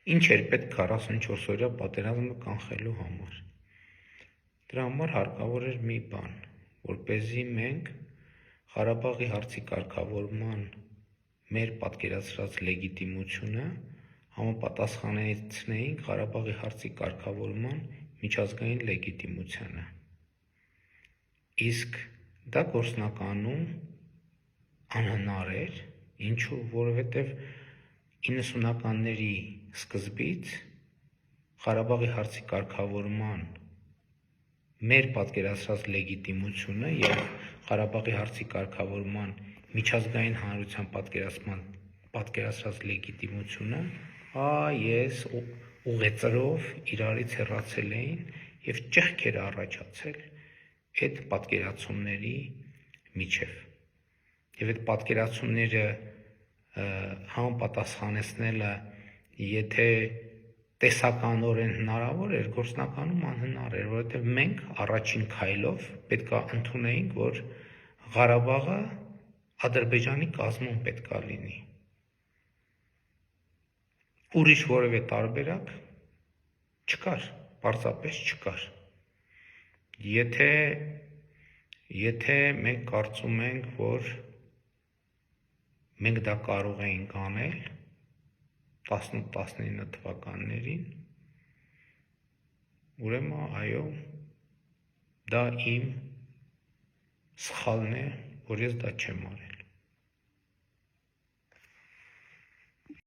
Ինչ էր պետք 44-օրյա պատերազմը կանխելու համար։ Դրա համար հարկավոր էր մի բան, որպեսզի մենք Ղարաբաղի հարցի կարգավորման մեր պատկերացրած լեգիտիմությունը համապատասխանեցնեինք Ղարաբաղի հարցի կարգավորման միջազգային լեգիտիմությանը։ Իսկ դա գործնականում անհնար էր, ինչու, որովհետև 90-ականների սկզբից Ղարաբաղի հարցի կարգավորման մեր պատկերացրած լեգիտիմությունը եւ Ղարաբաղի հարցի կարգավորման միջազգային հանրության պատկերացրած լեգիտիմությունը ես ուղեծրով իրարից հեռացել էին եւ ճեղք էր առաջացել այդ պատկերացումների միջև։ Եվ այդ պատկերացումները համապատասխանեցնելը եթե տեսականորեն հնարավոր էր, գործնականում անհնար էր, որովհետև մենք առաջին քայլով պետքա ընդունեինք, որ Ղարաբաղը Ադրբեջանի կազմում պետքա լինի։ Ուրիշ որևէ տարբերակ չկար, պարզապես չկար։ Եթե մենք կարծում ենք, որ մենք դա կարող էինք անել 18-19 թվականներին, ուրեմն այո, դա իմ սխալն է, որ ես դա չեմ արել։